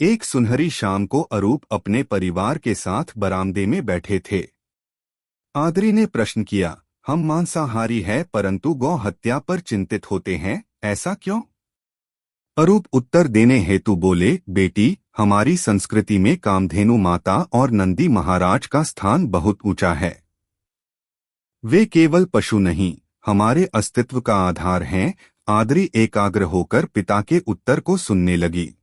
एक सुनहरी शाम को अरूप अपने परिवार के साथ बरामदे में बैठे थे। आदरी ने प्रश्न किया, हम मांसाहारी हैं परंतु गौ हत्या पर चिंतित होते हैं, ऐसा क्यों? अरूप उत्तर देने हेतु बोले, बेटी, हमारी संस्कृति में कामधेनु माता और नंदी महाराज का स्थान बहुत ऊंचा है। वे केवल पशु नहीं, हमारे अस्तित्व का आधार हैं। आदरी एकाग्र होकर पिता के उत्तर को सुनने लगी।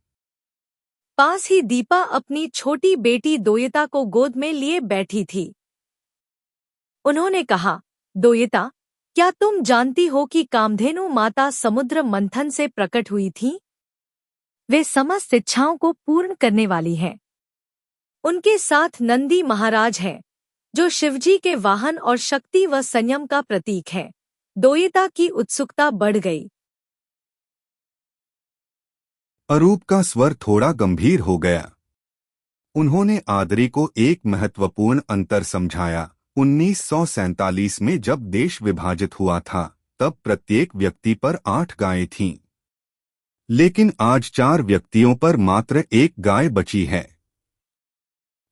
पास ही दीपा अपनी छोटी बेटी दोयिता को गोद में लिए बैठी थी। उन्होंने कहा, दोयिता, क्या तुम जानती हो कि कामधेनु माता समुद्र मंथन से प्रकट हुई थीं? वे समस्त इच्छाओं को पूर्ण करने वाली हैं। उनके साथ नंदी महाराज हैं, जो शिवजी के वाहन और शक्ति व संयम का प्रतीक है। दोयिता की उत्सुकता बढ़ गई। अरूप का स्वर थोड़ा गंभीर हो गया। उन्होंने आदरी को एक महत्वपूर्ण अंतर समझाया। 1947 में जब देश विभाजित हुआ था, तब प्रत्येक व्यक्ति पर 8 गायें थीं। लेकिन आज 4 व्यक्तियों पर मात्र 1 गाय बची है।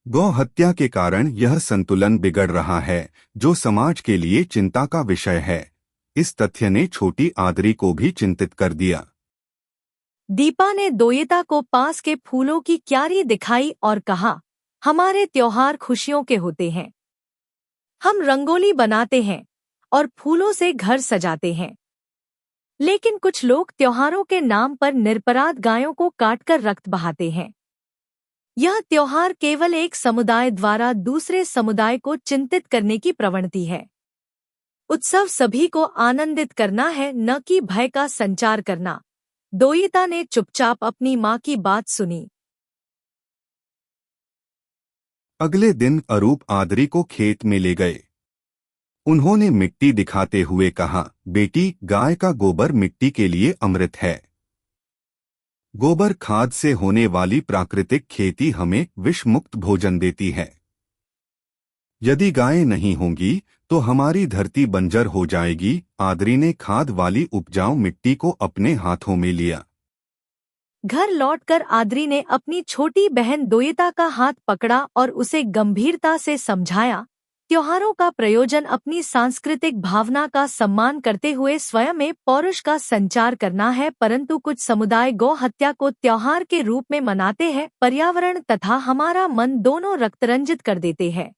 गौ हत्या के कारण यह संतुलन बिगड़ रहा है, जो समाज के लिए चिंता का विषय है। इस तथ्य ने छोटी आदरी को भी चिंतित कर दिया। दीपा ने दोयिता को पास के फूलों की क्यारी दिखाई और कहा, हमारे त्योहार खुशियों के होते हैं। हम रंगोली बनाते हैं और फूलों से घर सजाते हैं। लेकिन कुछ लोग त्योहारों के नाम पर निरपराध गायों को काटकर रक्त बहाते हैं। यह त्योहार केवल एक समुदाय द्वारा दूसरे समुदाय को चिंतित करने की प्रवृत्ति है। उत्सव सभी को आनंदित करना है, न कि भय का संचार करना। दोयिता ने चुपचाप अपनी माँ की बात सुनी। अगले दिन अरूप आदरी को खेत में ले गए। उन्होंने मिट्टी दिखाते हुए कहा, बेटी, गाय का गोबर मिट्टी के लिए अमृत है। गोबर खाद से होने वाली प्राकृतिक खेती हमें विष मुक्त भोजन देती है। यदि गायें नहीं होंगी तो हमारी धरती बंजर हो जाएगी। आदरी ने खाद वाली उपजाऊ मिट्टी को अपने हाथों में लिया। घर लौटकर आदरी ने अपनी छोटी बहन दोयिता का हाथ पकड़ा और उसे गंभीरता से समझाया, त्योहारों का प्रयोजन अपनी सांस्कृतिक भावना का सम्मान करते हुए स्वयं में पौरुष का संचार करना है, परंतु कुछ समुदाय गौ हत्या को त्योहार के रूप में मनाते हैं। पर्यावरण तथा हमारा मन दोनों रक्तरंजित कर देते हैं।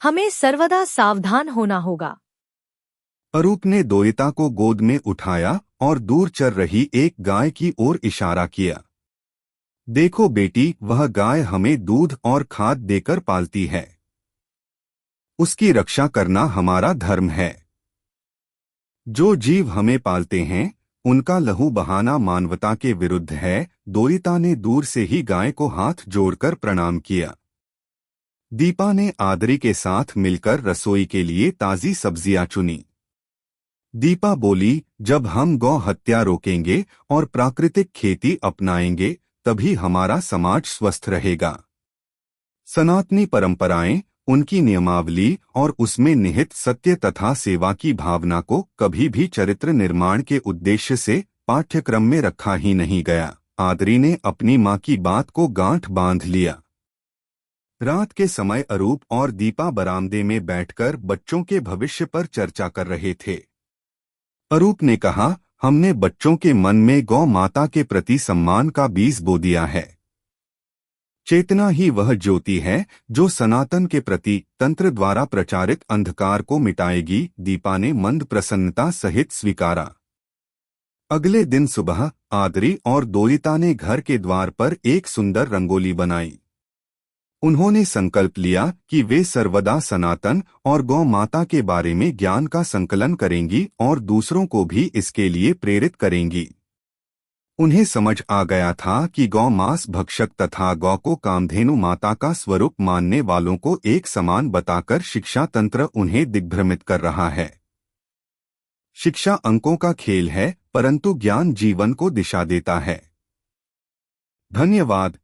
हमें सर्वदा सावधान होना होगा। अरूप ने दोयिता को गोद में उठाया और दूर चर रही एक गाय की ओर इशारा किया। देखो बेटी, वह गाय हमें दूध और खाद देकर पालती है। उसकी रक्षा करना हमारा धर्म है। जो जीव हमें पालते हैं, उनका लहू बहाना मानवता के विरुद्ध है। दोयिता ने दूर से ही गाय को हाथ जोड़कर प्रणाम किया। दीपा ने आदरी के साथ मिलकर रसोई के लिए ताजी सब्जियां चुनी। दीपा बोली, जब हम गौ हत्या रोकेंगे और प्राकृतिक खेती अपनाएंगे, तभी हमारा समाज स्वस्थ रहेगा। सनातनी परंपराएं, उनकी नियमावली और उसमें निहित सत्य तथा सेवा की भावना को कभी भी चरित्र निर्माण के उद्देश्य से पाठ्यक्रम में रखा ही नहीं गया। आदरी ने अपनी माँ की बात को गांठ बांध लिया। रात के समय अरूप और दीपा बरामदे में बैठकर बच्चों के भविष्य पर चर्चा कर रहे थे। अरूप ने कहा, हमने बच्चों के मन में गौ माता के प्रति सम्मान का बीज बो दिया है। चेतना ही वह ज्योति है जो सनातन के प्रति तंत्र द्वारा प्रचारित अंधकार को मिटाएगी। दीपा ने मंद प्रसन्नता सहित स्वीकारा। अगले दिन सुबह आदरी और दोयिता ने घर के द्वार पर एक सुंदर रंगोली बनाई। उन्होंने संकल्प लिया कि वे सर्वदा सनातन और गौ माता के बारे में ज्ञान का संकलन करेंगी और दूसरों को भी इसके लिए प्रेरित करेंगी। उन्हें समझ आ गया था कि गौ मांस भक्षक तथा गौ को कामधेनु माता का स्वरूप मानने वालों को एक समान बताकर शिक्षा तंत्र उन्हें दिग्भ्रमित कर रहा है। शिक्षा अंकों का खेल है, परंतु ज्ञान जीवन को दिशा देता है। धन्यवाद।